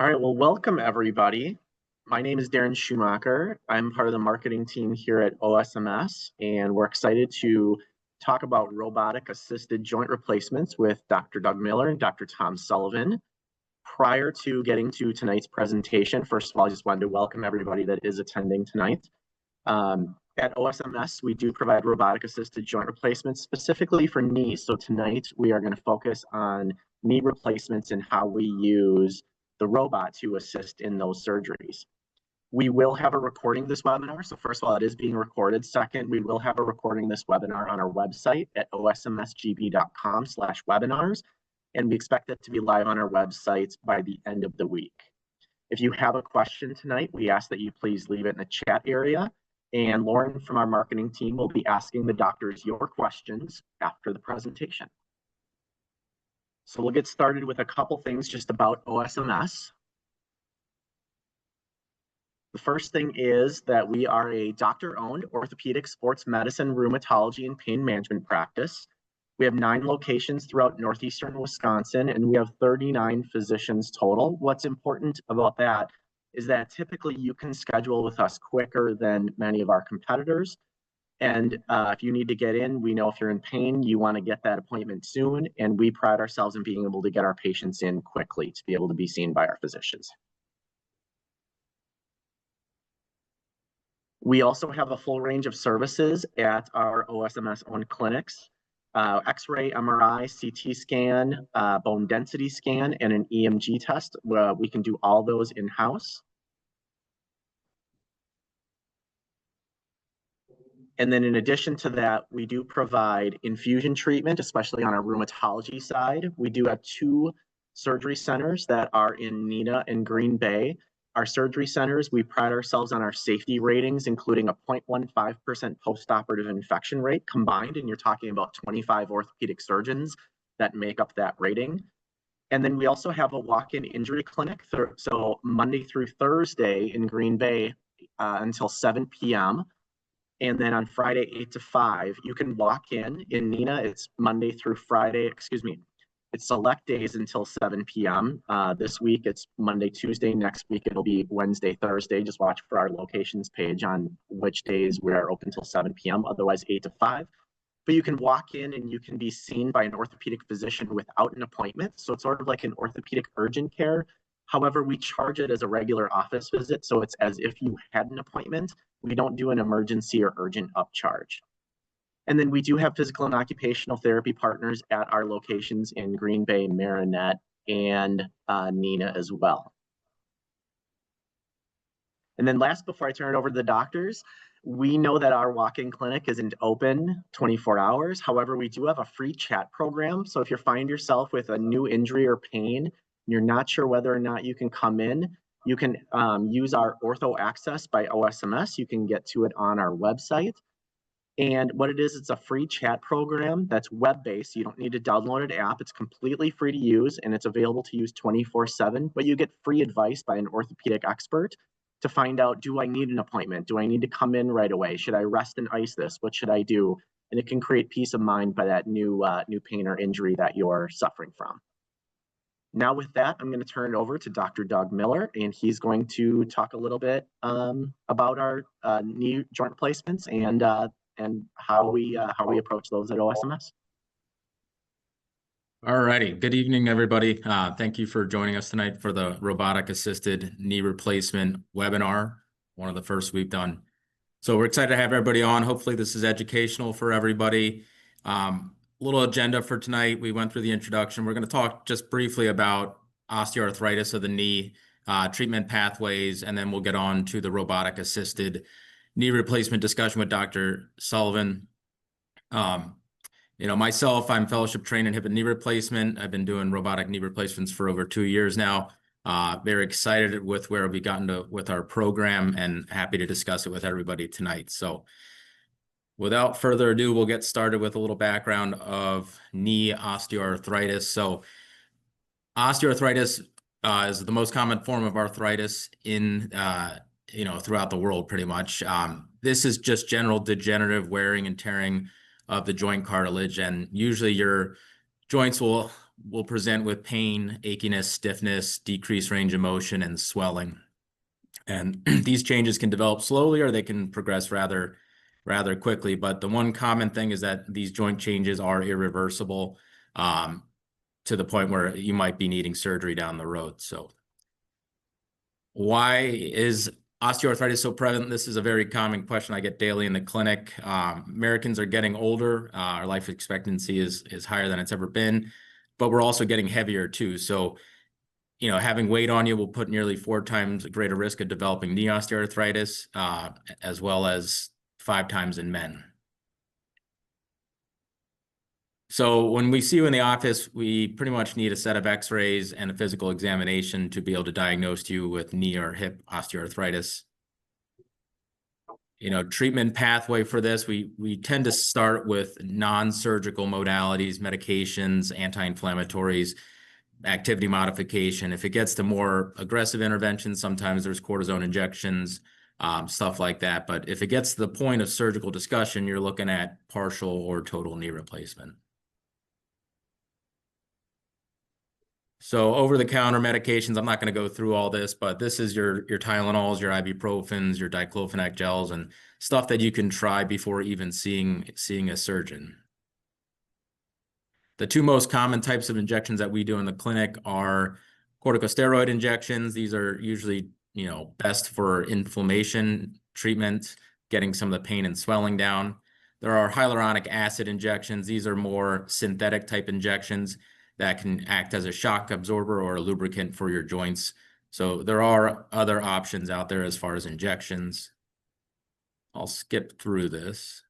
All right, well, welcome everybody. My name is Darren Schumacher. I'm part of the marketing team here at OSMS, and we're excited to talk about robotic-assisted joint replacements with Dr. Doug Miller and Dr. Tom Sullivan. Prior to getting to tonight's presentation, first of all, I just wanted to welcome everybody that is attending tonight. At OSMS, we do provide robotic-assisted joint replacements specifically for knees. So tonight we are going to focus on knee replacements and how we use the robot to assist in those surgeries. We will have a recording of this webinar. So first of all, it is being recorded. Second, we will have a recording of this webinar on our website at osmsgb.com/webinars. And we expect it to be live on our website by the end of the week. If you have a question tonight, we ask that you please leave it in the chat area. And Lauren from our marketing team will be asking the doctors your questions after the presentation. So we'll get started with a couple things just about OSMS. The first thing is that we are a doctor-owned orthopedic, sports medicine, rheumatology, and pain management practice. We have 9 locations throughout northeastern Wisconsin, and we have 39 physicians total. What's important about that is that typically you can schedule with us quicker than many of our competitors. And if you need to get in, we know if you're in pain, you want to get that appointment soon. And we pride ourselves in being able to get our patients in quickly to be able to be seen by our physicians. We also have a full range of services at our OSMS-owned clinics. X-ray, MRI, CT scan, bone density scan, and an EMG test. We can do all those in-house. And then in addition to that, we do provide infusion treatment, especially on our rheumatology side. We do have 2 surgery centers that are in Neenah and Green Bay. Our surgery centers, we pride ourselves on our safety ratings, including a 0.15% postoperative infection rate combined, and you're talking about 25 orthopedic surgeons that make up that rating. And then we also have a walk-in injury clinic, so Monday through Thursday in Green Bay until 7 p.m. And then on Friday, 8 to 5, you can walk in Neenah. It's Monday through Friday, it's select days until 7 p.m. This week, it's Monday, Tuesday. Next week, it'll be Wednesday, Thursday. Just watch for our locations page on which days we are open until 7 p.m., otherwise 8 to 5. But you can walk in and you can be seen by an orthopedic physician without an appointment. So it's sort of like an orthopedic urgent care. However, we charge it as a regular office visit. So it's as if you had an appointment. We don't do an emergency or urgent upcharge. And then we do have physical and occupational therapy partners at our locations in Green Bay, Marinette, and Neenah as well. And then last, before I turn it over to the doctors, we know that our walk-in clinic isn't open 24 hours. However, we do have a free chat program. So if you find yourself with a new injury or pain, and you're not sure whether or not you can come in, you can use our Ortho Access by OSMS. You can get to it on our website. And what it is, it's a free chat program that's web-based. You don't need to download an app. It's completely free to use, and it's available to use 24/7. But you get free advice by an orthopedic expert to find out, do I need an appointment? Do I need to come in right away? Should I rest and ice this? What should I do? And it can create peace of mind by that new pain or injury that you're suffering from. Now with that, I'm going to turn it over to Dr. Doug Miller, and he's going to talk a little bit about our knee joint replacements and how we approach those at OSMS. All righty. Good evening, everybody. Thank you for joining us tonight for the robotic-assisted knee replacement webinar, one of the first we've done. So we're excited to have everybody on. Hopefully this is educational for everybody. Little agenda for tonight. We went through the introduction. We're going to talk just briefly about osteoarthritis of the knee, treatment pathways, and then we'll get on to the robotic-assisted knee replacement discussion with Dr. Sullivan. Myself, I'm fellowship trained in hip and knee replacement. I've been doing robotic knee replacements for over 2 years now. Very excited with where we've gotten with our program and happy to discuss it with everybody tonight. So without further ado, we'll get started with a little background of knee osteoarthritis. So osteoarthritis is the most common form of arthritis in throughout the world, pretty much. This is just general degenerative wearing and tearing of the joint cartilage, and usually your joints will will present with pain, achiness, stiffness, decreased range of motion, and swelling. And these changes can develop slowly or they can progress rather quickly. But the one common thing is that these joint changes are irreversible, to the point where you might be needing surgery down the road. So why is osteoarthritis so prevalent? This is a very common question I get daily in the clinic. Americans are getting older. Our life expectancy is higher than it's ever been, but we're also getting heavier too. So, having weight on you will put nearly 4 times greater risk of developing knee osteoarthritis, as well as 5 times in men. So when we see you in the office, we pretty much need a set of x-rays and a physical examination to be able to diagnose you with knee or hip osteoarthritis. Treatment pathway for this, we tend to start with non-surgical modalities, medications, anti-inflammatories, activity modification. If it gets to more aggressive interventions, sometimes there's cortisone injections, stuff like that. But if it gets to the point of surgical discussion, you're looking at partial or total knee replacement. So over-the-counter medications, I'm not going to go through all this, but this is your Tylenols, your ibuprofens, your diclofenac gels, and stuff that you can try before even seeing a surgeon. The 2 most common types of injections that we do in the clinic are corticosteroid injections. These are usually, best for inflammation treatment, getting some of the pain and swelling down. There are hyaluronic acid injections. These are more synthetic type injections that can act as a shock absorber or a lubricant for your joints. So there are other options out there as far as injections. I'll skip through this.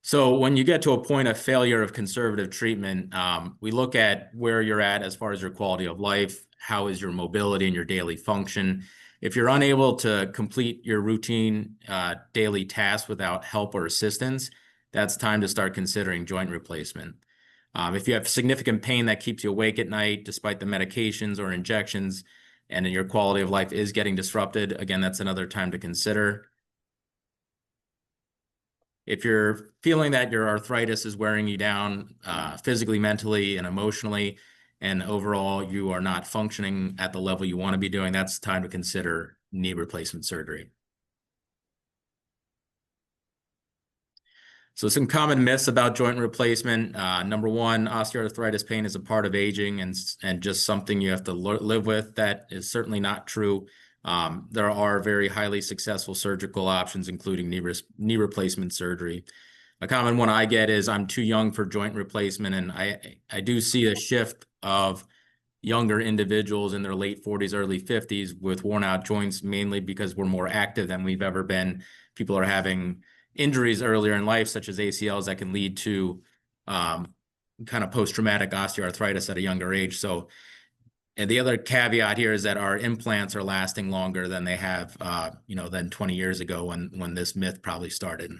So when you get to a point of failure of conservative treatment, we look at where you're at as far as your quality of life, how is your mobility and your daily function. If you're unable to complete your routine daily tasks without help or assistance, that's time to start considering joint replacement. If you have significant pain that keeps you awake at night, despite the medications or injections, and your quality of life is getting disrupted, again, that's another time to consider. If you're feeling that your arthritis is wearing you down physically, mentally, and emotionally, and overall you are not functioning at the level you want to be doing, that's time to consider knee replacement surgery. So some common myths about joint replacement. Number 1, osteoarthritis pain is a part of aging and just something you have to live with. That is certainly not true. There are very highly successful surgical options, including knee replacement surgery. A common one I get is I'm too young for joint replacement, and I do see a shift of younger individuals in their late 40s, early 50s with worn out joints, mainly because we're more active than we've ever been. People are having injuries earlier in life, such as ACLs, that can lead to kind of post-traumatic osteoarthritis at a younger age. So, and the other caveat here is that our implants are lasting longer than they have, than 20 years ago when this myth probably started.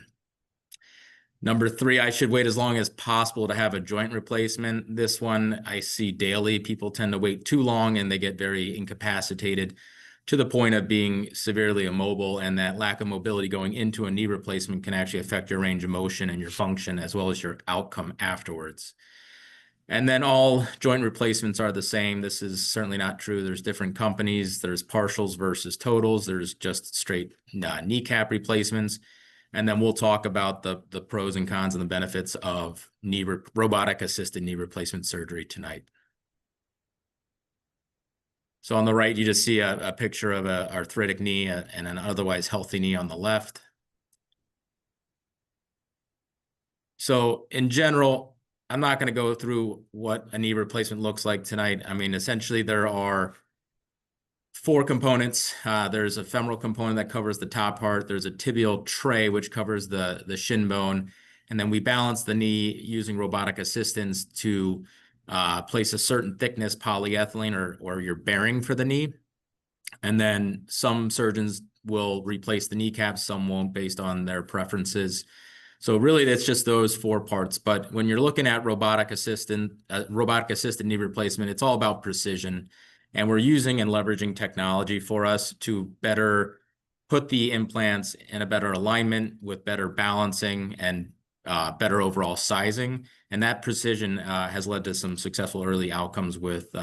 Number 3, I should wait as long as possible to have a joint replacement. This one I see daily. People tend to wait too long and they get very incapacitated to the point of being severely immobile, and that lack of mobility going into a knee replacement can actually affect your range of motion and your function as well as your outcome afterwards. And then all joint replacements are the same. This is certainly not true. There's different companies. There's partials versus totals. There's just straight kneecap replacements. And then we'll talk about the pros and cons and the benefits of robotic-assisted knee replacement surgery tonight. So on the right, you just see a picture of an arthritic knee and an otherwise healthy knee on the left. So in general, I'm not going to go through what a knee replacement looks like tonight. I mean, essentially, there are 4 components. There's a femoral component that covers the top part. There's a tibial tray, which covers the shin bone. And then we balance the knee using robotic assistance to place a certain thickness polyethylene or your bearing for the knee. And then some surgeons will replace the kneecaps, some won't, based on their preferences. So really, that's just those 4 parts. But when you're looking at robotic-assisted knee replacement, it's all about precision. And we're using and leveraging technology for us to better put the implants in a better alignment with better balancing and better overall sizing. And that precision has led to some successful early outcomes with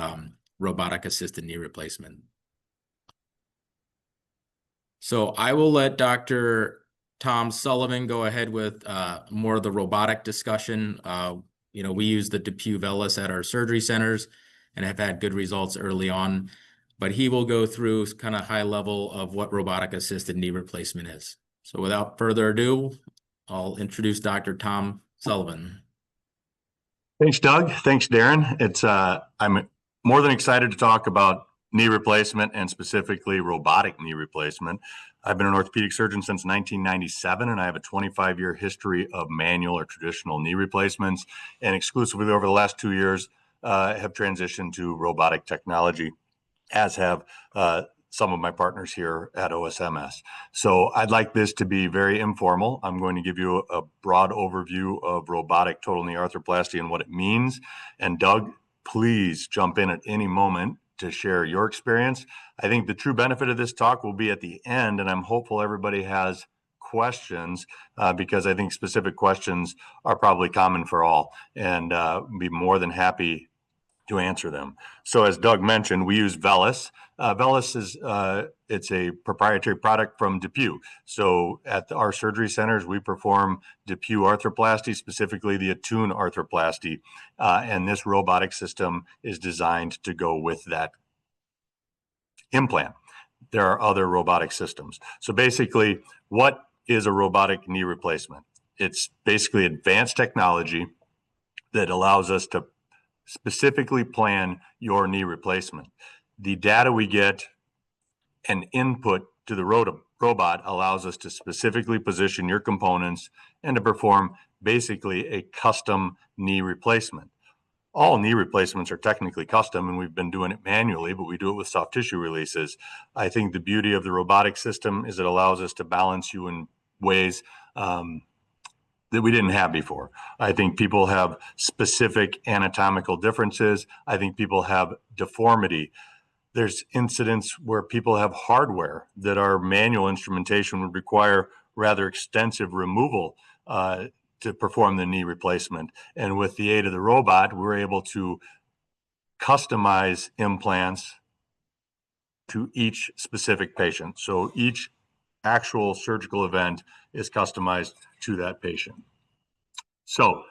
robotic-assisted knee replacement. So I will let Dr. Tom Sullivan go ahead with more of the robotic discussion. We use the DePuy VELYS at our surgery centers and have had good results early on, but he will go through kind of high level of what robotic-assisted knee replacement is. So without further ado, I'll introduce Dr. Tom Sullivan. Thanks, Doug. Thanks, Darren. I'm more than excited to talk about knee replacement and specifically robotic knee replacement. I've been an orthopedic surgeon since 1997, and I have a 25-year history of manual or traditional knee replacements, and exclusively over the last 2 years have transitioned to robotic technology, as have some of my partners here at OSMS. So I'd like this to be very informal. I'm going to give you a broad overview of robotic total knee arthroplasty and what it means. And Doug, please jump in at any moment to share your experience. I think the true benefit of this talk will be at the end, and I'm hopeful everybody has questions because I think specific questions are probably common for all, and be more than happy to answer them. So as Doug mentioned, we use VELYS. VELYS is it's a proprietary product from DePuy. So at our surgery centers, we perform DePuy arthroplasty, specifically the Attune arthroplasty. And this robotic system is designed to go with that implant. There are other robotic systems. So basically, what is a robotic knee replacement? It's basically advanced technology that allows us to specifically plan your knee replacement. The data we get and input to the robot allows us to specifically position your components and to perform basically a custom knee replacement. All knee replacements are technically custom, and we've been doing it manually, but we do it with soft tissue releases. I think the beauty of the robotic system is it allows us to balance you in ways that we didn't have before. I think people have specific anatomical differences. I think people have deformity. There's incidents where people have hardware that our manual instrumentation would require rather extensive removal to perform the knee replacement. And with the aid of the robot, we're able to customize implants to each specific patient. So each actual surgical event is customized to that patient. So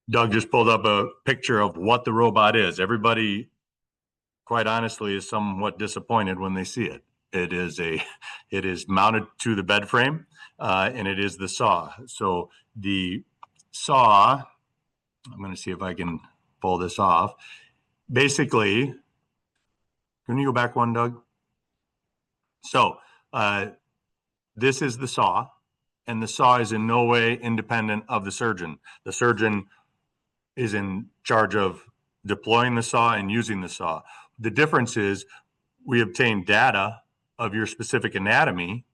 Doug just pulled up a picture of what the robot is. Everybody, quite honestly, is somewhat disappointed when they see it. It is mounted to the bed frame, and it is the saw. So the saw, I'm going to see if I can pull this off. Basically, can you go back one, Doug? So this is the saw, and the saw is in no way independent of the surgeon. The surgeon is in charge of deploying the saw and using the saw. The difference is we obtain data of your specific anatomy,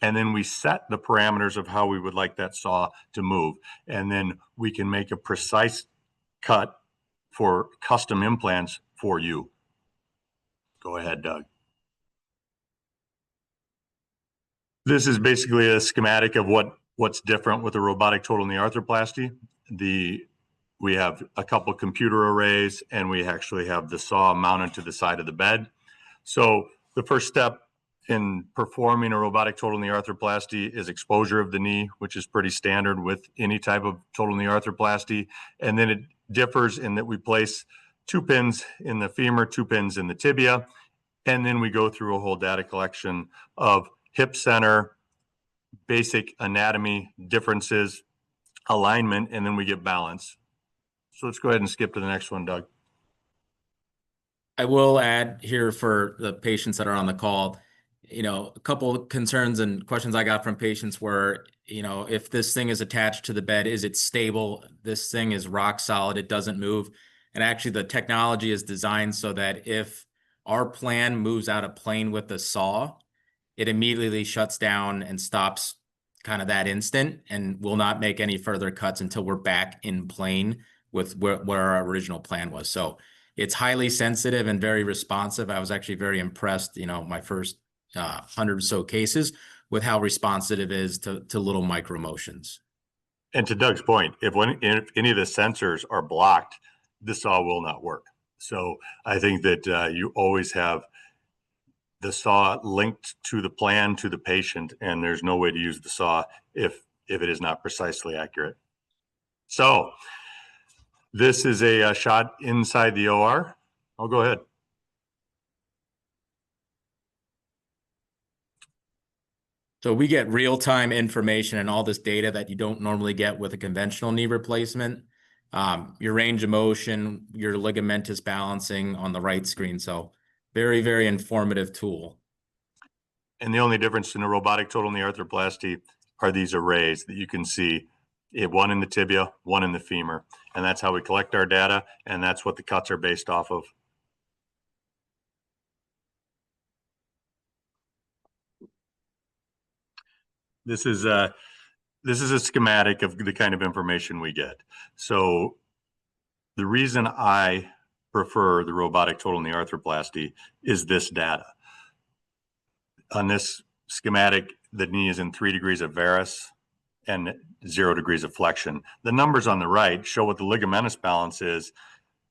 and then we set the parameters of how we would like that saw to move. And then we can make a precise cut for custom implants for you. Go ahead, Doug. This is basically a schematic of what's different with a robotic total knee arthroplasty. We have a couple computer arrays, and we actually have the saw mounted to the side of the bed. So the first step in performing a robotic total knee arthroplasty is exposure of the knee, which is pretty standard with any type of total knee arthroplasty. And then it differs in that we place 2 pins in the femur, 2 pins in the tibia, and then we go through a whole data collection of hip center, basic anatomy differences, alignment, and then we get balance. So let's go ahead and skip to the next one, Doug. I will add here for the patients that are on the call, a couple of concerns and questions I got from patients were, if this thing is attached to the bed, is it stable? This thing is rock solid, it doesn't move. And actually the technology is designed so that if our plan moves out of plane with the saw, it immediately shuts down and stops kind of that instant and will not make any further cuts until we're back in plane with where our original plan was. So it's highly sensitive and very responsive. I was actually very impressed, my first 100 or so cases with how responsive it is to little micro motions. And to Doug's point, if any of the sensors are blocked, the saw will not work. So I think that you always have the saw linked to the plan, to the patient, and there's no way to use the saw if it is not precisely accurate. So this is a shot inside the OR. I'll go ahead. So we get real-time information and all this data that you don't normally get with a conventional knee replacement. Your range of motion, your ligamentous balancing on the right screen. So very, very informative tool. And the only difference in a robotic total knee arthroplasty are these arrays that you can see, one in the tibia, one in the femur. And that's how we collect our data, and that's what the cuts are based off of. This is a schematic of the kind of information we get. So the reason I prefer the robotic total knee arthroplasty is this data. On this schematic, the knee is in 3 degrees of varus and 0 degrees of flexion. The numbers on the right show what the ligamentous balance is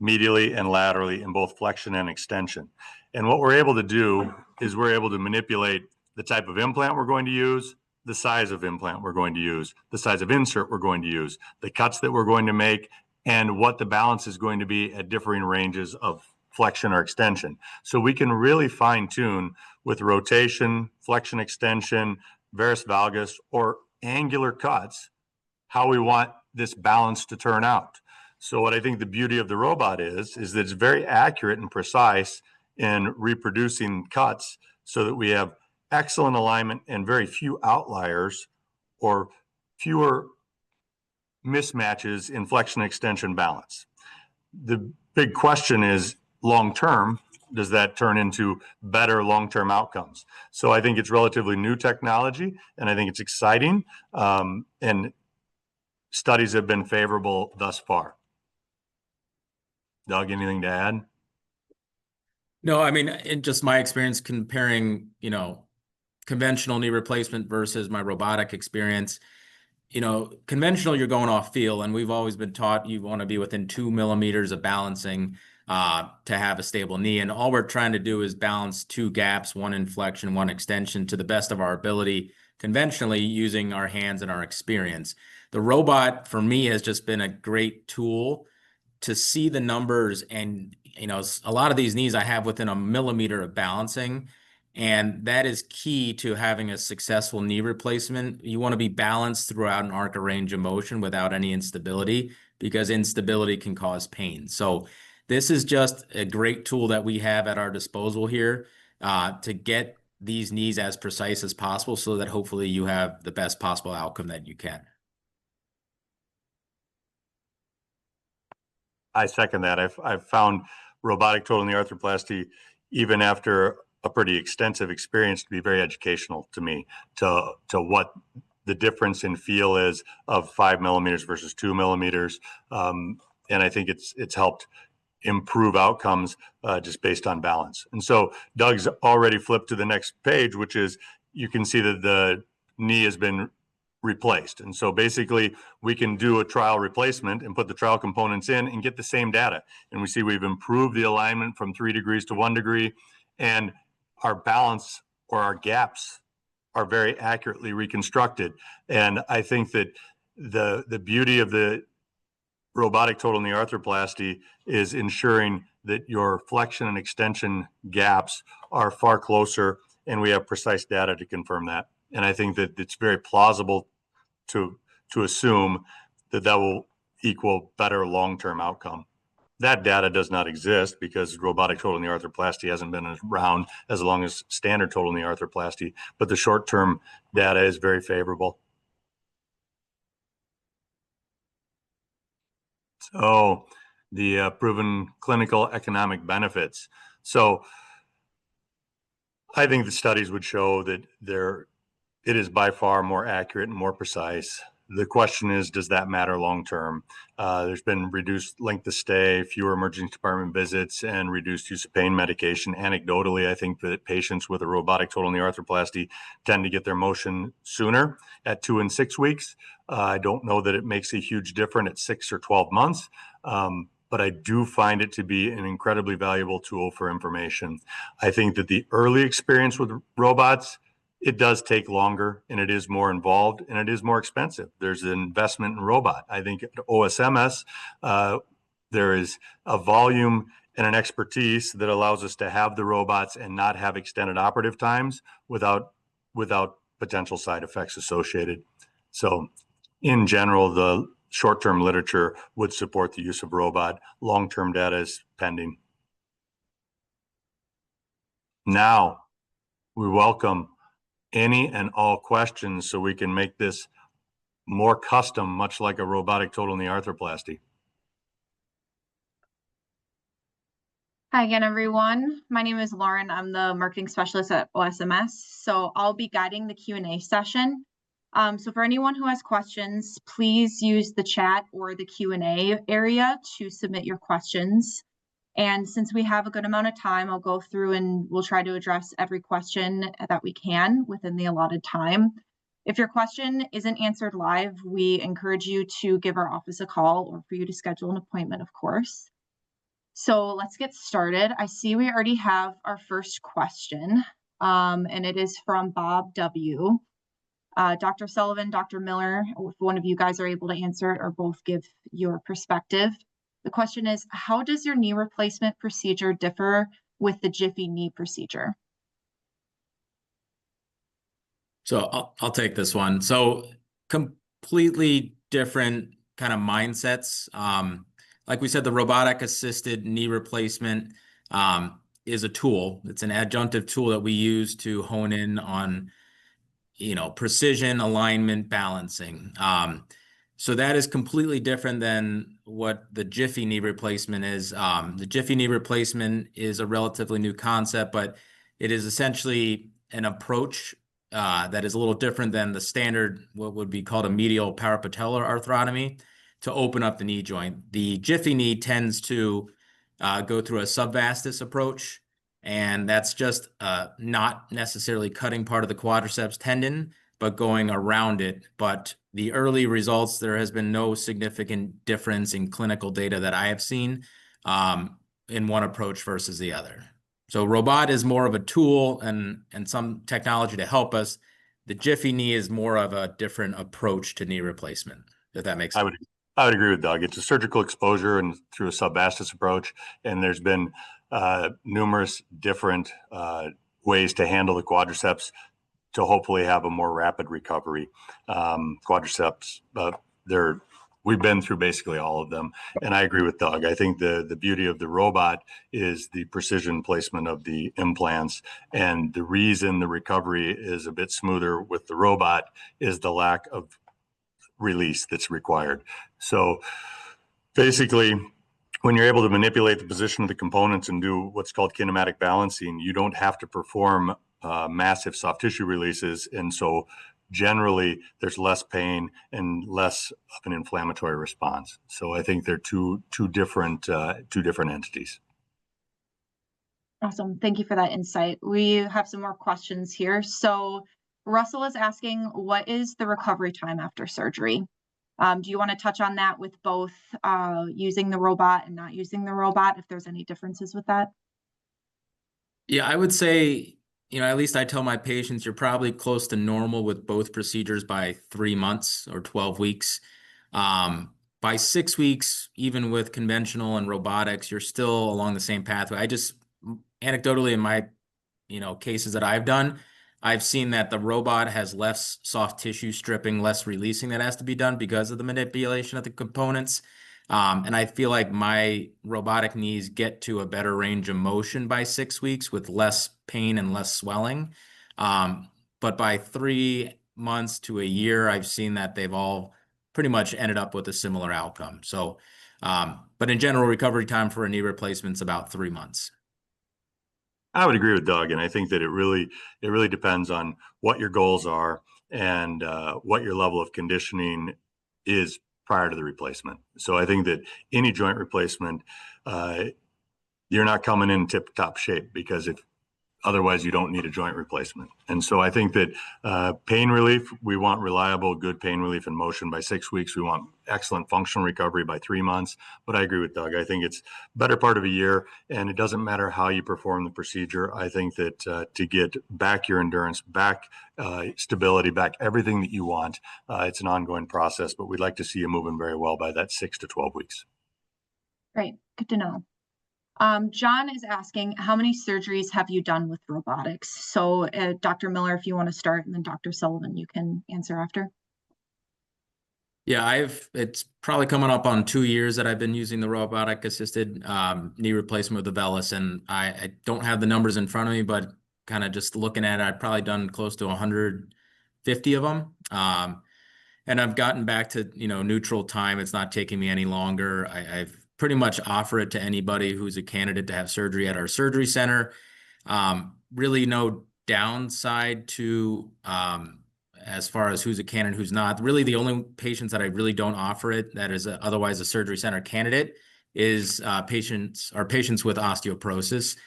medially and laterally in both flexion and extension. And what we're able to do is we're able to manipulate the type of implant we're going to use, the size of implant we're going to use, the size of insert we're going to use, the cuts that we're going to make, and what the balance is going to be at differing ranges of flexion or extension. So we can really fine tune with rotation, flexion, extension, varus valgus, or angular cuts, how we want this balance to turn out. So what I think the beauty of the robot is that it's very accurate and precise in reproducing cuts so that we have excellent alignment and very few outliers or fewer mismatches in flexion extension balance. The big question is, long-term, does that turn into better long-term outcomes? So I think it's relatively new technology, and I think it's exciting, and studies have been favorable thus far. Doug, anything to add? No, I mean, in just my experience comparing, conventional knee replacement versus my robotic experience, conventional, you're going off feel, and we've always been taught you want to be within 2 millimeters of balancing to have a stable knee. And all we're trying to do is balance 2 gaps, 1 in flexion, 1 extension to the best of our ability, conventionally using our hands and our experience. The robot, for me, has just been a great tool to see the numbers. And, a lot of these knees I have within a millimeter of balancing. And that is key to having a successful knee replacement. You want to be balanced throughout an arc of range of motion without any instability, because instability can cause pain. So this is just a great tool that we have at our disposal here to get these knees as precise as possible so that hopefully you have the best possible outcome that you can. I second that. I've found robotic total knee arthroplasty, even after a pretty extensive experience, to be very educational to me, to what the difference in feel is of 5 millimeters versus 2 millimeters. And I think it's helped improve outcomes just based on balance. And so Doug's already flipped to the next page, which is, you can see that the knee has been replaced. And so basically we can do a trial replacement and put the trial components in and get the same data. And we see we've improved the alignment from 3 degrees to 1 degree, and our balance or our gaps are very accurately reconstructed. And I think that the beauty of the robotic total knee arthroplasty is ensuring that your flexion and extension gaps are far closer, and we have precise data to confirm that. And I think that it's very plausible to assume that will equal better long-term outcome. That data does not exist because robotic total knee arthroplasty hasn't been around as long as standard total knee arthroplasty, but the short-term data is very favorable. So the proven clinical economic benefits. So I think the studies would show that it is by far more accurate and more precise The question is, does that matter long-term? There's been reduced length of stay, fewer emergency department visits, and reduced use of pain medication. Anecdotally, I think that patients with a robotic total knee arthroplasty tend to get their motion sooner at 2 and 6 weeks. I don't know that it makes a huge difference at 6 or 12 months, but I do find it to be an incredibly valuable tool for information. I think that the early experience with robots, it does take longer, and it is more involved, and it is more expensive. There's an investment in robot. I think at OSMS, there is a volume and an expertise that allows us to have the robots and not have extended operative times without potential side effects associated. So in general, the short-term literature would support the use of robot. Long-term data is pending. Now, we welcome any and all questions so we can make this more custom, much like a robotic total knee arthroplasty. Hi again, everyone. My name is Lauren. I'm the marketing specialist at OSMS. So I'll be guiding the Q&A session. So for anyone who has questions, please use the chat or the Q&A area to submit your questions. And since we have a good amount of time, I'll go through and we'll try to address every question that we can within the allotted time. If your question isn't answered live, we encourage you to give our office a call or for you to schedule an appointment, of course. So let's get started. I see we already have our first question, and it is from Bob W. Dr. Sullivan, Dr. Miller, if one of you guys are able to answer it or both give your perspective. The question is, how does your knee replacement procedure differ with the Jiffy knee procedure? So I'll take this one. So completely different kind of mindsets. Like we said, the robotic assisted knee replacement is a tool. It's an adjunctive tool that we use to hone in on, precision, alignment, balancing. So that is completely different than what the Jiffy knee replacement is. The Jiffy knee replacement is a relatively new concept, but it is essentially an approach that is a little different than the standard, what would be called a medial parapatellar arthrotomy, to open up the knee joint. The Jiffy knee tends to go through a subvastus approach, and that's just not necessarily cutting part of the quadriceps tendon, but going around it. But the early results, there has been no significant difference in clinical data that I have seen in one approach versus the other. So robot is more of a tool and some technology to help us. The Jiffy knee is more of a different approach to knee replacement, if that makes sense. I would agree with Doug. It's a surgical exposure and through a subvastus approach, and there's been numerous different ways to handle the quadriceps to hopefully have a more rapid recovery. Quadriceps, we've been through basically all of them, and I agree with Doug. I think the beauty of the robot is the precision placement of the implants, and the reason the recovery is a bit smoother with the robot is the lack of release that's required. So basically, when you're able to manipulate the position of the components and do what's called kinematic balancing, you don't have to perform massive soft tissue releases, and so generally there's less pain and less of an inflammatory response. So I think they're two different entities. Awesome. Thank you for that insight. We have some more questions here. So Russell is asking, what is the recovery time after surgery? Do you want to touch on that with both using the robot and not using the robot, if there's any differences with that? Yeah, I would say, at least I tell my patients, you're probably close to normal with both procedures by 3 months or 12 weeks. By 6 weeks, even with conventional and robotics, you're still along the same pathway. I just, anecdotally in my, cases that I've done, I've seen that the robot has less soft tissue stripping, less releasing that has to be done because of the manipulation of the components. And I feel like my robotic knees get to a better range of motion by 6 weeks with less pain and less swelling. But by 3 months to a year, I've seen that they've all pretty much ended up with a similar outcome. So, but in general, recovery time for a knee replacement is about 3 months. I would agree with Doug, and I think that it really depends on what your goals are and what your level of conditioning is prior to the replacement. So I think that any joint replacement, you're not coming in tip-top shape, because if otherwise you don't need a joint replacement. And so I think that pain relief, we want reliable, good pain relief and motion by 6 weeks. We want excellent functional recovery by 3 months. But I agree with Doug. I think it's better part of a year, and it doesn't matter how you perform the procedure. I think that to get back your endurance, back stability, back everything that you want, it's an ongoing process, but we'd like to see you moving very well by that 6 to 12 weeks. Great, good to know. John is asking, how many surgeries have you done with robotics? So Dr. Miller, if you want to start, and then Dr. Sullivan, you can answer after. Yeah, it's probably coming up on 2 years that I've been using the robotic assisted knee replacement with the VELYS, and I don't have the numbers in front of me, but kind of just looking at it, I've probably done close to 150 of them. And I've gotten back to, neutral time. It's not taking me any longer. I've pretty much offer it to anybody who's a candidate to have surgery at our surgery center. Really no downside to as far as who's a candidate, who's not. Really, the only patients that I really don't offer it that is otherwise a surgery center candidate is patients with osteoporosis.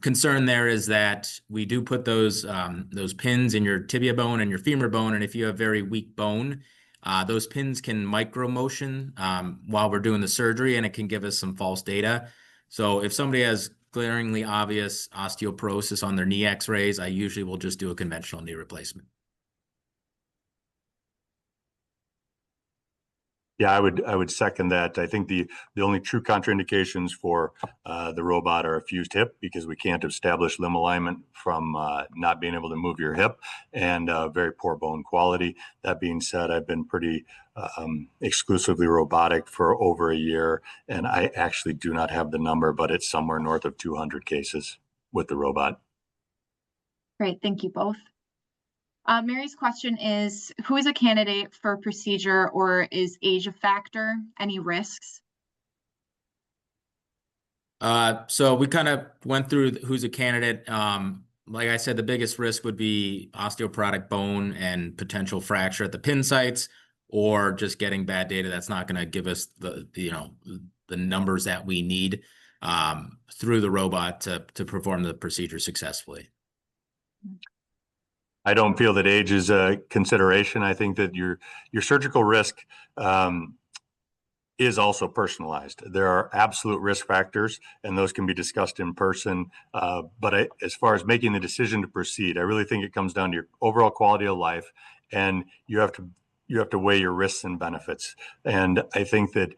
Concern there is that we do put those pins in your tibia bone and your femur bone, and if you have very weak bone, those pins can micro motion while we're doing the surgery, and it can give us some false data. So if somebody has glaringly obvious osteoporosis on their knee x-rays, I usually will just do a conventional knee replacement. Yeah, I would second that. I think the only true contraindications for the robot are a fused hip, because we can't establish limb alignment from not being able to move your hip, and very poor bone quality. That being said, I've been pretty exclusively robotic for over a year, and I actually do not have the number, but it's somewhere north of 200 cases with the robot. Great, thank you both. Mary's question is, who is a candidate for procedure, or is age a factor? Any risks? So we kind of went through who's a candidate. Like I said, the biggest risk would be osteoporotic bone and potential fracture at the pin sites, or just getting bad data that's not going to give us the numbers that we need through the robot to perform the procedure successfully. I don't feel that age is a consideration. I think that your surgical risk is also personalized. There are absolute risk factors, and those can be discussed in person. But as far as making the decision to proceed, I really think it comes down to your overall quality of life, and you have to weigh your risks and benefits. And I think that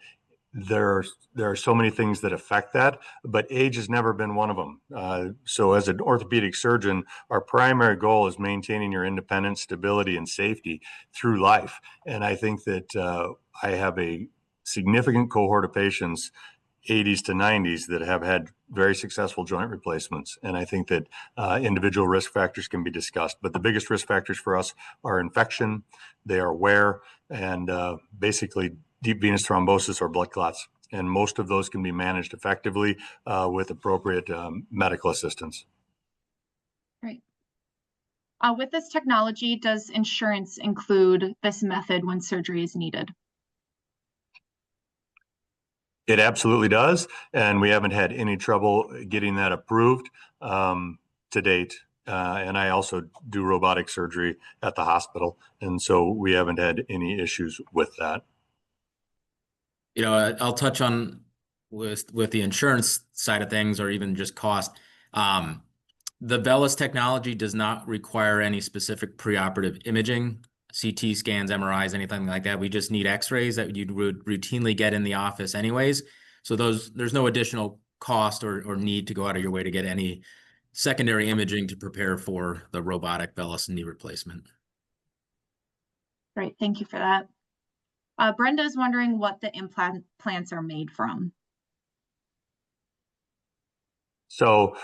there are so many things that affect that, but age has never been one of them. So as an orthopedic surgeon, our primary goal is maintaining your independence, stability, and safety through life. And I think that I have a significant cohort of patients, 80s to 90s, that have had very successful joint replacements. And I think that individual risk factors can be discussed, but the biggest risk factors for us are infection, they are wear, and basically deep venous thrombosis or blood clots. And most of those can be managed effectively with appropriate medical assistance. Great. With this technology, does insurance include this method when surgery is needed? It absolutely does. And we haven't had any trouble getting that approved to date. And I also do robotic surgery at the hospital. And so we haven't had any issues with that. I'll touch on with the insurance side of things, or even just cost. The VELYS technology does not require any specific preoperative imaging, CT scans, MRIs, anything like that. We just need x-rays that you would routinely get in the office anyways. So there's no additional cost or need to go out of your way to get any secondary imaging to prepare for the robotic VELYS knee replacement. Great, thank you for that. Brenda is wondering what the implants are made from. So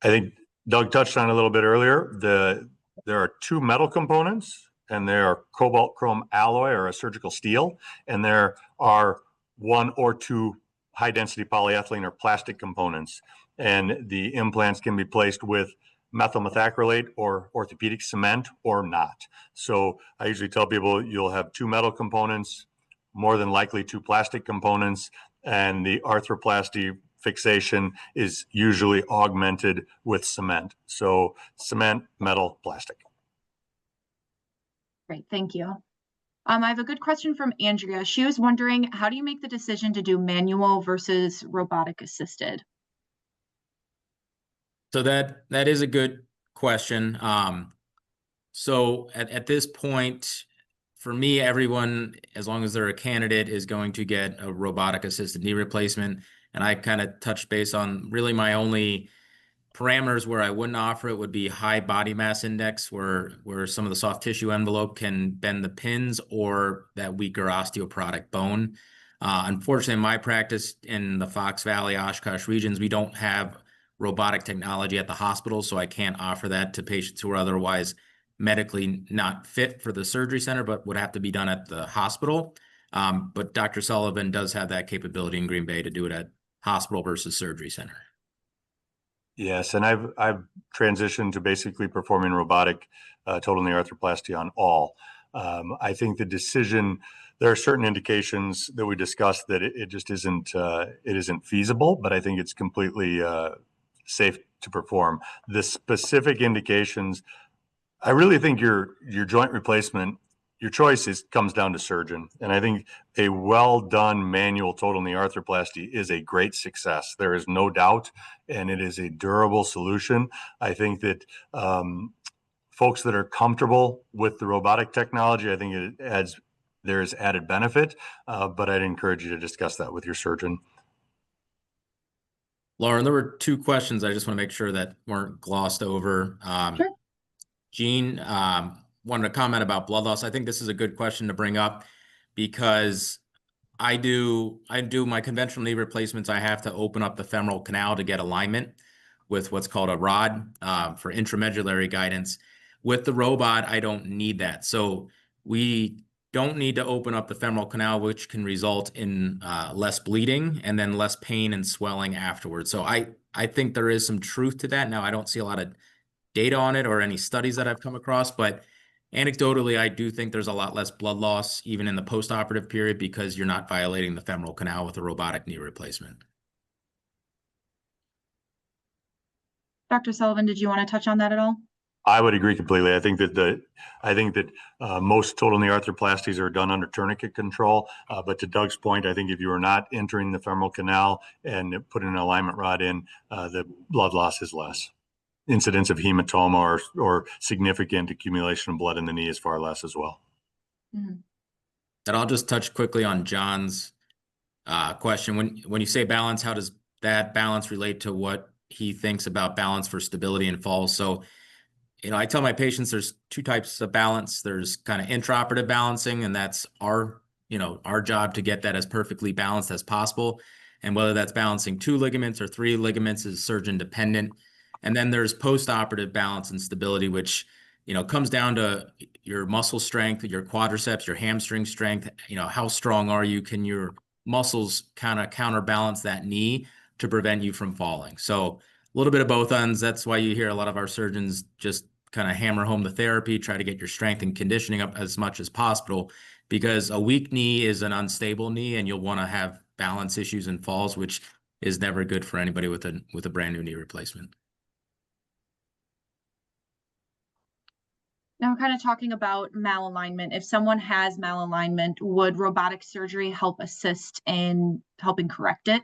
I think Doug touched on it a little bit earlier. There are two metal components, and there are cobalt chrome alloy or a surgical steel, and there are one or two high density polyethylene or plastic components. And the implants can be placed with methyl methacrylate or orthopedic cement or not. So I usually tell people you'll have 2 metal components, more than likely 2 plastic components, and the arthroplasty fixation is usually augmented with cement. So cement, metal, plastic. Great, thank you. I have a good question from Andrea. She was wondering, how do you make the decision to do manual versus robotic assisted? So that is a good question. So at this point, for me, everyone, as long as they're a candidate, is going to get a robotic assisted knee replacement. And I kind of touched base on really my only parameters where I wouldn't offer it would be high body mass index, where some of the soft tissue envelope can bend the pins, or that weaker osteoporotic bone. Unfortunately, in my practice in the Fox Valley, Oshkosh regions, we don't have robotic technology at the hospital, so I can't offer that to patients who are otherwise medically not fit for the surgery center, but would have to be done at the hospital. But Dr. Sullivan does have that capability in Green Bay to do it at hospital versus surgery center. Yes, and I've transitioned to basically performing robotic total knee arthroplasty on all. I think the decision, there are certain indications that we discussed that it just isn't feasible, but I think it's completely safe to perform. The specific indications, I really think your joint replacement, your choice comes down to surgeon. And I think a well done manual total knee arthroplasty is a great success. There is no doubt, and it is a durable solution. I think that folks that are comfortable with the robotic technology, I think there's added benefit, but I'd encourage you to discuss that with your surgeon. Lauren, there were 2 questions I just want to make sure that weren't glossed over. Sure. Jean wanted to comment about blood loss. I think this is a good question to bring up because I do my conventional knee replacements. I have to open up the femoral canal to get alignment with what's called a rod for intramedullary guidance. With the robot, I don't need that. So we don't need to open up the femoral canal, which can result in less bleeding and then less pain and swelling afterwards. So I think there is some truth to that. Now, I don't see a lot of data on it or any studies that I've come across, but anecdotally, I do think there's a lot less blood loss even in the post-operative period because you're not violating the femoral canal with a robotic knee replacement. Dr. Sullivan, did you want to touch on that at all? I would agree completely. I think that most total knee arthroplasties are done under tourniquet control. But to Doug's point, I think if you are not entering the femoral canal and putting an alignment rod in, the blood loss is less. Incidence of hematoma or significant accumulation of blood in the knee is far less as well. Mm-hmm. And I'll just touch quickly on John's question. When you say balance, how does that balance relate to what he thinks about balance for stability and falls? So, I tell my patients there's 2 types of balance. There's kind of intraoperative balancing, and that's our job to get that as perfectly balanced as possible. And whether that's balancing 2 ligaments or 3 ligaments is surgeon dependent. And then there's post-operative balance and stability, which, comes down to your muscle strength, your quadriceps, your hamstring strength. How strong are you? Can your muscles kind of counterbalance that knee to prevent you from falling? So a little bit of both ends. That's why you hear a lot of our surgeons just kind of hammer home the therapy, try to get your strength and conditioning up as much as possible, because a weak knee is an unstable knee and you'll want to have balance issues and falls, which is never good for anybody with a brand new knee replacement. Now we're kind of talking about malalignment. If someone has malalignment, would robotic surgery help assist in helping correct it?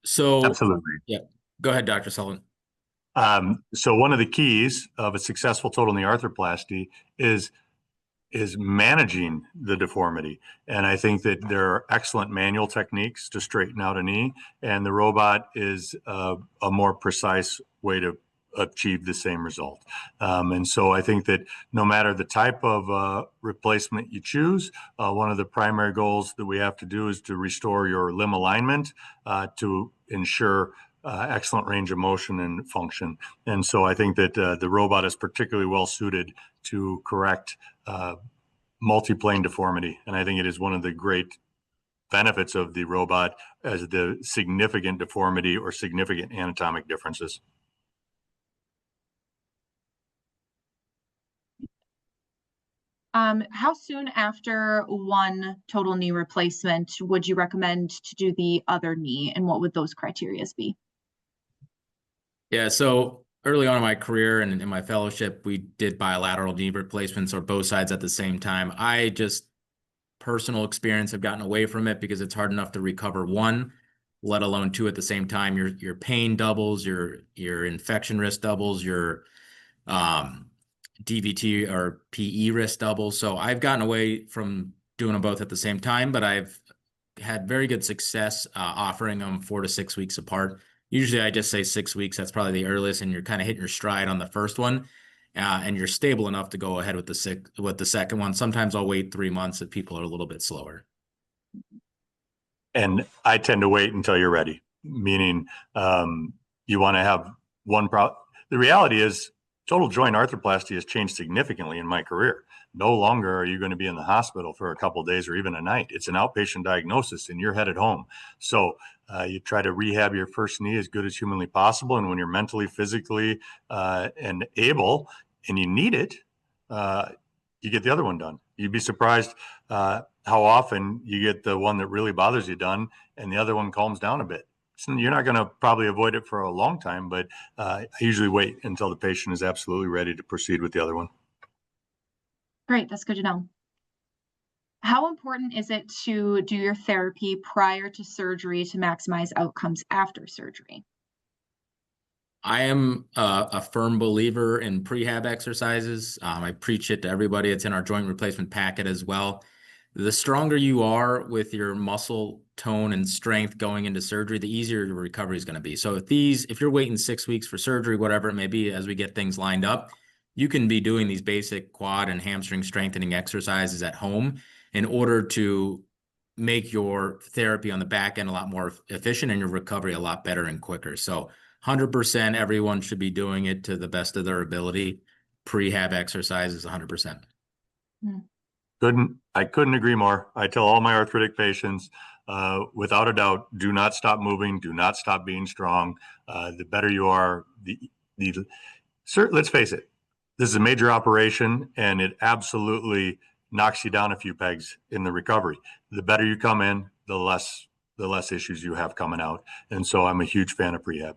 So absolutely. Yeah, go ahead, Dr. Sullivan. So one of the keys of a successful total knee arthroplasty is managing the deformity. And I think that there are excellent manual techniques to straighten out a knee, and the robot is a more precise way to achieve the same result. And so I think that no matter the type of replacement you choose, one of the primary goals that we have to do is to restore your limb alignment to ensure excellent range of motion and function. And so I think that the robot is particularly well suited to correct multiplane deformity. And I think it is one of the great benefits of the robot as the significant deformity or significant anatomic differences. How soon after one total knee replacement would you recommend to do the other knee, and what would those criteria be? Yeah, so early on in my career and in my fellowship, we did bilateral knee replacements or both sides at the same time. I just, personal experience, have gotten away from it because it's hard enough to recover one, let alone two at the same time. Your pain doubles, your infection risk doubles, your DVT or PE risk doubles. So I've gotten away from doing them both at the same time, but I've had very good success offering them 4 to 6 weeks apart. Usually I just say 6 weeks. That's probably the earliest, and you're kind of hitting your stride on the first one, and you're stable enough to go ahead with the second one. Sometimes I'll wait 3 months if people are a little bit slower. And I tend to wait until you're ready, meaning you want to have one problem. The reality is total joint arthroplasty has changed significantly in my career. No longer are you going to be in the hospital for a couple of days or even a night. It's an outpatient diagnosis and you're headed home. So you try to rehab your first knee as good as humanly possible. And when you're mentally, physically, and able, and you need it, you get the other one done. You'd be surprised how often you get the one that really bothers you done and the other one calms down a bit. So you're not going to probably avoid it for a long time, but I usually wait until the patient is absolutely ready to proceed with the other one. Great, that's good to know. How important is it to do your therapy prior to surgery to maximize outcomes after surgery? I am a firm believer in prehab exercises. I preach it to everybody. It's in our joint replacement packet as well. The stronger you are with your muscle tone and strength going into surgery, the easier your recovery is going to be. So if you're waiting 6 weeks for surgery, whatever it may be, as we get things lined up, you can be doing these basic quad and hamstring strengthening exercises at home in order to make your therapy on the back end a lot more efficient and your recovery a lot better and quicker. So 100% everyone should be doing it to the best of their ability. Prehab exercises 100%. I couldn't agree more. I tell all my arthritic patients, without a doubt, do not stop moving, do not stop being strong. The better you are, let's face it, this is a major operation and it absolutely knocks you down a few pegs in the recovery. The better you come in, the less issues you have coming out. And so I'm a huge fan of prehab.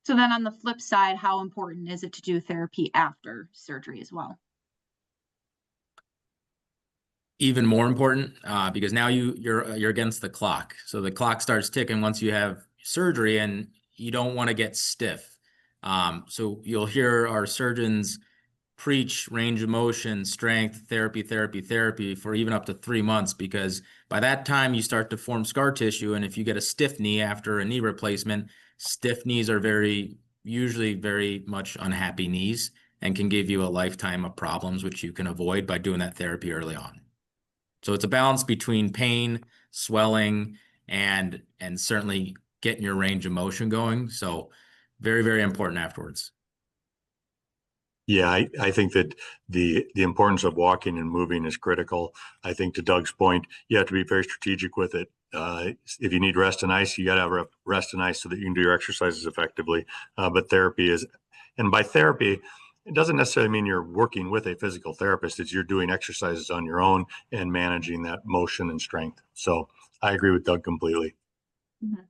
So then on the flip side, how important is it to do therapy after surgery as well? Even more important, because now you're against the clock. So the clock starts ticking once you have surgery, and you don't want to get stiff. So you'll hear our surgeons preach range of motion, strength, therapy for even up to 3 months, because by that time you start to form scar tissue. And if you get a stiff knee after a knee replacement, stiff knees are usually very much unhappy knees and can give you a lifetime of problems, which you can avoid by doing that therapy early on. So it's a balance between pain, swelling, and certainly getting your range of motion going. So very, very important afterwards. Yeah, I think that the importance of walking and moving is critical. I think to Doug's point, you have to be very strategic with it. If you need rest and ice, you got to have rest and ice so that you can do your exercises effectively. But therapy is, and by therapy, it doesn't necessarily mean you're working with a physical therapist. It's you're doing exercises on your own and managing that motion and strength. So I agree with Doug completely. Mm-hmm.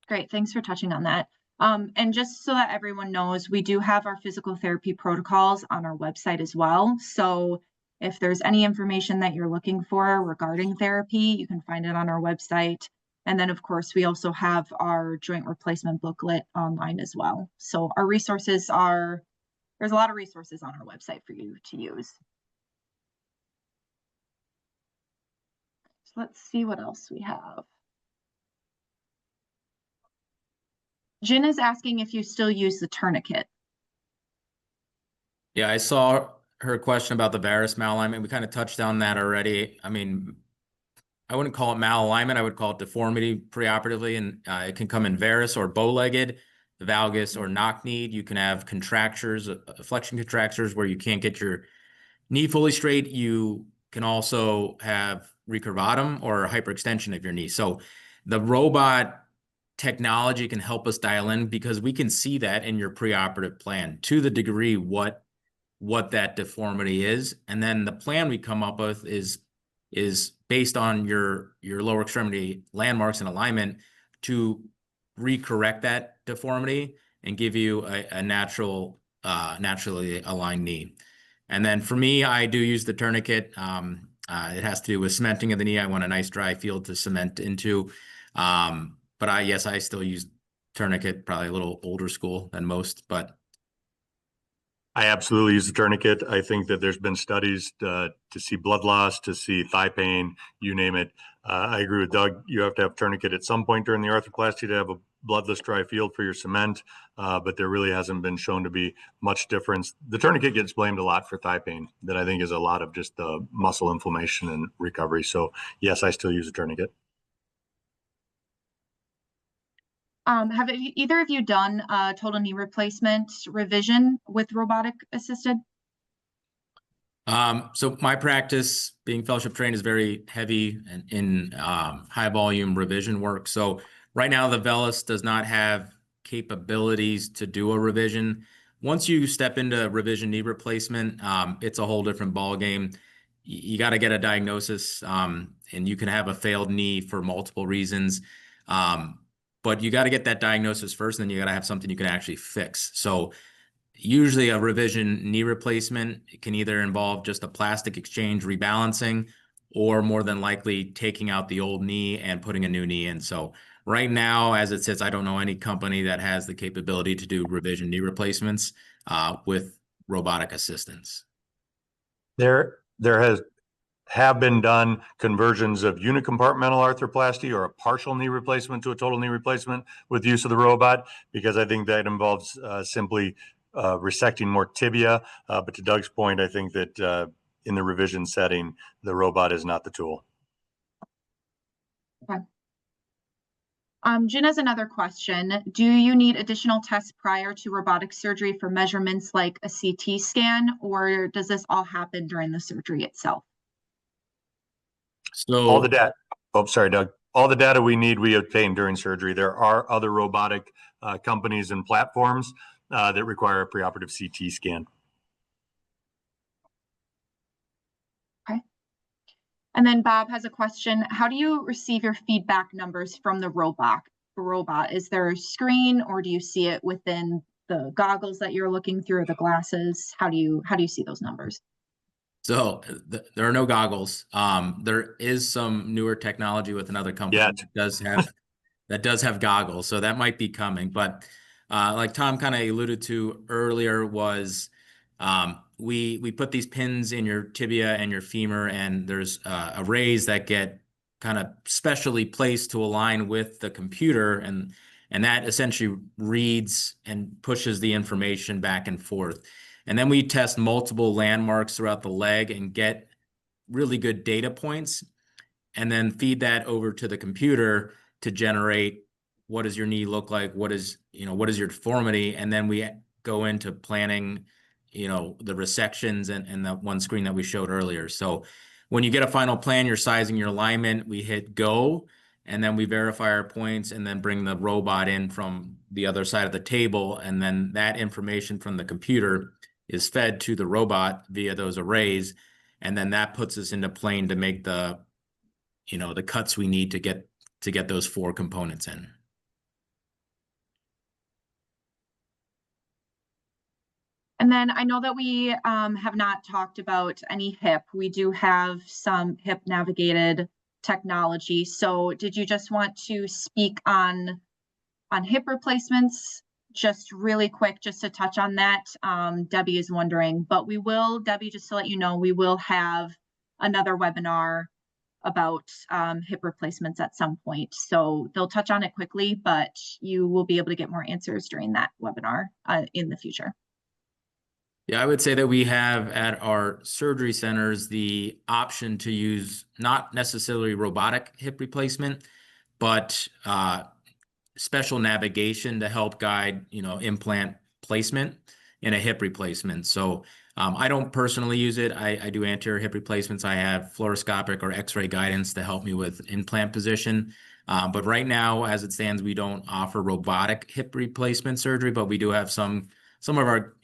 Great, thanks for touching on that. And just so that everyone knows, we do have our physical therapy protocols on our website as well. So if there's any information that you're looking for regarding therapy, you can find it on our website. And then, of course, we also have our joint replacement booklet online as well. So our resources there's a lot of resources on our website for you to use. So let's see what else we have. Jen is asking if you still use the tourniquet. Yeah, I saw her question about the varus malalignment. We kind of touched on that already. I mean, I wouldn't call it malalignment. I would call it deformity preoperatively, and it can come in varus or bow-legged, valgus or knock-kneed. You can have contractures, flexion contractures where you can't get your knee fully straight. You can also have recurvatum or hyperextension of your knee. So the robot technology can help us dial in, because we can see that in your preoperative plan to the degree what that deformity is. And then the plan we come up with is based on your lower extremity landmarks and alignment to recorrect that deformity and give you a naturally aligned knee. And then for me, I do use the tourniquet. It has to do with cementing of the knee. I want a nice dry field to cement into. But I still use tourniquet, probably a little older school than most, but I absolutely use the tourniquet. I think that there's been studies to see blood loss, to see thigh pain, you name it. I agree with Doug. You have to have tourniquet at some point during the arthroplasty to have a bloodless dry field for your cement, but there really hasn't been shown to be much difference. The tourniquet gets blamed a lot for thigh pain, that I think is a lot of just the muscle inflammation and recovery. So yes, I still use a tourniquet. Have either of you done a total knee replacement revision with robotic assisted? So my practice, being fellowship trained, is very heavy in high volume revision work. So right now the VELUS does not have capabilities to do a revision. Once you step into revision knee replacement, it's a whole different ball game. You got to get a diagnosis, and you can have a failed knee for multiple reasons. But you got to get that diagnosis first, and then you got to have something you can actually fix. So usually a revision knee replacement can either involve just a plastic exchange rebalancing, or more than likely taking out the old knee and putting a new knee in. So right now, as it sits, I don't know any company that has the capability to do revision knee replacements with robotic assistance. There have been done conversions of unicompartmental arthroplasty or a partial knee replacement to a total knee replacement with use of the robot, because I think that involves simply resecting more tibia. But to Doug's point, I think that in the revision setting, the robot is not the tool. Okay. Jen has another question. Do you need additional tests prior to robotic surgery for measurements like a CT scan, or does this all happen during the surgery itself? So all the data. Oh, sorry, Doug. All the data we need, we obtain during surgery. There are other robotic companies and platforms that require a preoperative CT scan. Okay. And then Bob has a question. How do you receive your feedback numbers from the robot? Is there a screen, or do you see it within the goggles that you're looking through, or the glasses? How do you see those numbers? So there are no goggles. There is some newer technology with another company that does have goggles, so that might be coming. But like Tom kind of alluded to earlier, was we put these pins in your tibia and your femur, and there's arrays that get kind of specially placed to align with the computer, and that essentially reads and pushes the information back and forth. And then we test multiple landmarks throughout the leg and get really good data points, and then feed that over to the computer to generate what does your knee look like, what is your deformity, and then we go into planning, the resections and that one screen that we showed earlier. So when you get a final plan, you're sizing your alignment, we hit go, and then we verify our points and then bring the robot in from the other side of the table. And then that information from the computer is fed to the robot via those arrays. And then that puts us into plane to make the cuts we need to get those 4 components in. And then I know that we have not talked about any hip. We do have some hip navigated technology. So did you just want to speak on hip replacements? Just really quick, just to touch on that. Debbie is wondering, but Debbie, just to let you know, we will have another webinar about hip replacements at some point. So they'll touch on it quickly, but you will be able to get more answers during that webinar in the future. Yeah, I would say that we have at our surgery centers the option to use not necessarily robotic hip replacement, but special navigation to help guide, implant placement in a hip replacement. So I don't personally use it. I do anterior hip replacements. I have fluoroscopic or X-ray guidance to help me with implant position. But right now, as it stands, we don't offer robotic hip replacement surgery, but we do have some of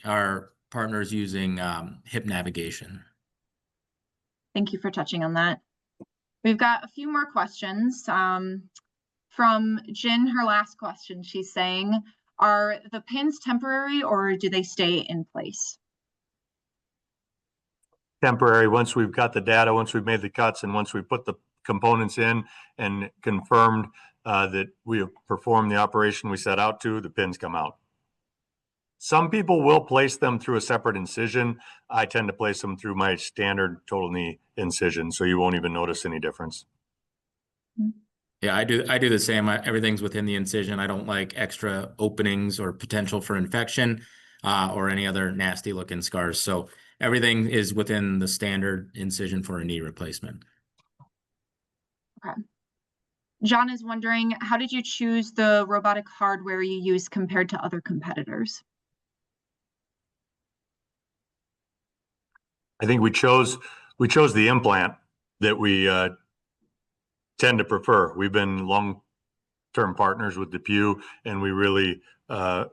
our partners using hip navigation. Thank you for touching on that. We've got a few more questions. From Jen, her last question, she's saying, are the pins temporary or do they stay in place? Temporary. Once we've got the data, once we've made the cuts, and once we put the components in and confirmed that we have performed the operation we set out to, the pins come out. Some people will place them through a separate incision. I tend to place them through my standard total knee incision, so you won't even notice any difference. Yeah, I do the same. Everything's within the incision. I don't like extra openings or potential for infection or any other nasty looking scars. So everything is within the standard incision for a knee replacement. Okay. John is wondering, how did you choose the robotic hardware you use compared to other competitors? I think we chose the implant that we tend to prefer. We've been long-term partners with DePuy, and we really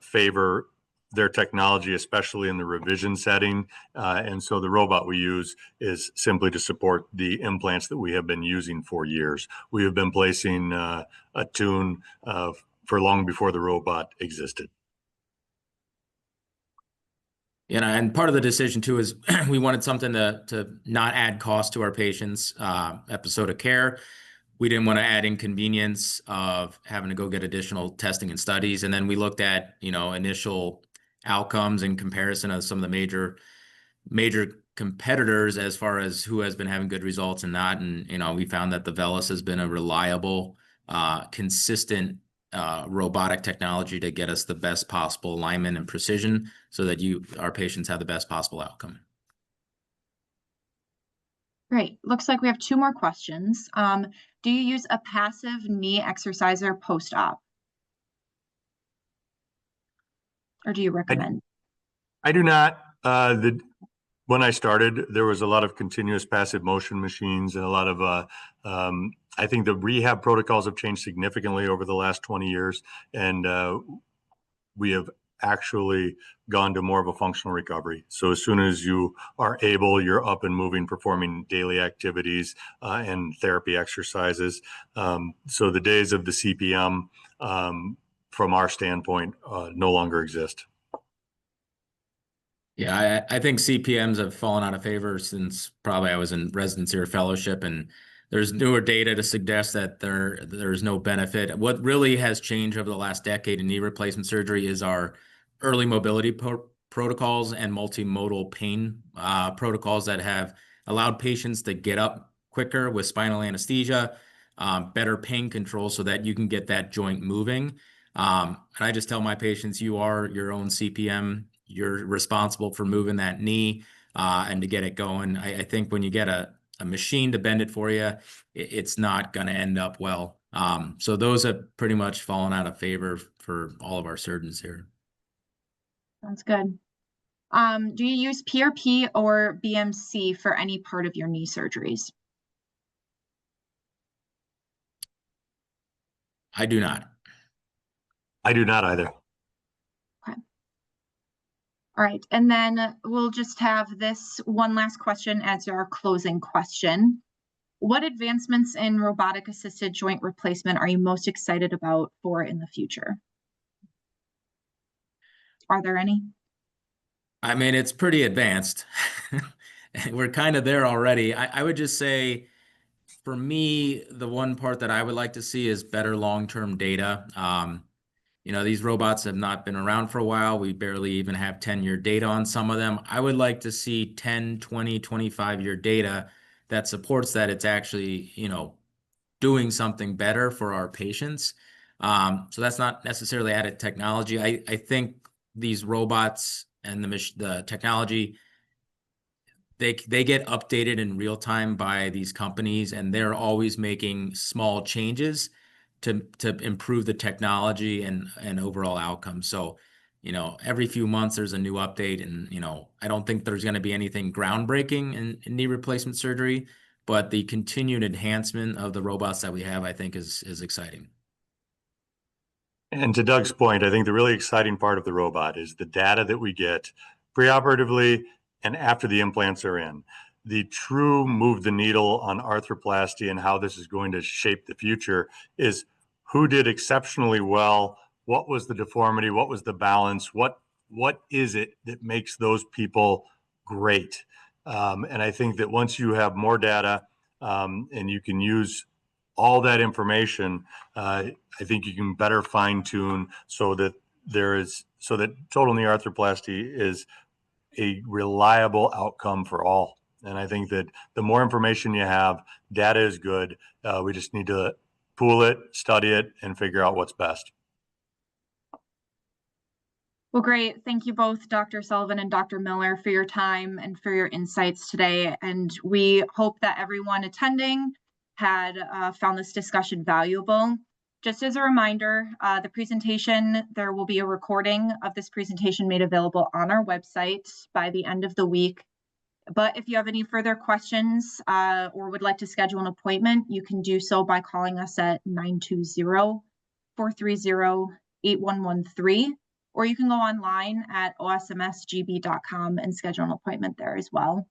favor their technology, especially in the revision setting. And so the robot we use is simply to support the implants that we have been using for years. We have been placing a tune for long before the robot existed. And part of the decision too is we wanted something to not add cost to our patients' episode of care. We didn't want to add inconvenience of having to go get additional testing and studies. And then we looked at, initial outcomes in comparison of some of the major competitors as far as who has been having good results and not. And, we found that the VELYS has been a reliable, consistent robotic technology to get us the best possible alignment and precision so that our patients have the best possible outcome. Great. Looks like we have two more questions. Do you use a passive knee exerciser post-op? Or do you recommend? I do not. When I started, there was a lot of continuous passive motion machines and a lot of, I think the rehab protocols have changed significantly over the last 20 years. And we have actually gone to more of a functional recovery. So as soon as you are able, you're up and moving, performing daily activities and therapy exercises. So the days of the CPM, from our standpoint, no longer exist. Yeah, I think CPMs have fallen out of favor since probably I was in residency or fellowship, and there's newer data to suggest that there's no benefit. What really has changed over the last decade in knee replacement surgery is our early mobility protocols and multimodal pain protocols that have allowed patients to get up quicker with spinal anesthesia, better pain control so that you can get that joint moving. And I just tell my patients, you are your own CPM. You're responsible for moving that knee and to get it going. I think when you get a machine to bend it for you, it's not going to end up well. So those have pretty much fallen out of favor for all of our surgeons here. Sounds good. Do you use PRP or BMC for any part of your knee surgeries? I do not. I do not either. Okay. All right, and then we'll just have this one last question as our closing question. What advancements in robotic-assisted joint replacement are you most excited about for in the future? Are there any? I mean, it's pretty advanced. We're kind of there already. I would just say, for me, the one part that I would like to see is better long-term data. These robots have not been around for a while. We barely even have 10-year data on some of them. I would like to see 10, 20, 25-year data that supports that it's actually, doing something better for our patients. So that's not necessarily added technology. I think these robots and the technology, they get updated in real time by these companies, and they're always making small changes to improve the technology and overall outcomes. So every few months there's a new update, and I don't think there's going to be anything groundbreaking in knee replacement surgery, but the continued enhancement of the robots that we have, I think, is exciting. And to Doug's point, I think the really exciting part of the robot is the data that we get preoperatively and after the implants are in. The true move the needle on arthroplasty and how this is going to shape the future is who did exceptionally well, what was the deformity, what was the balance, what is it that makes those people great? And I think that once you have more data and you can use all that information, I think you can better fine tune so that total knee arthroplasty is a reliable outcome for all. And I think that the more information you have, data is good. We just need to pool it, study it, and figure out what's best. Well, great. Thank you both, Dr. Sullivan and Dr. Miller, for your time and for your insights today. And we hope that everyone attending had found this discussion valuable. Just as a reminder, the presentation, there will be a recording of this presentation made available on our website by the end of the week. But if you have any further questions or would like to schedule an appointment, you can do so by calling us at 920-430-8113, or you can go online at osmsgb.com and schedule an appointment there as well.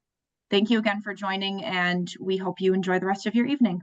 Thank you again for joining, and we hope you enjoy the rest of your evening.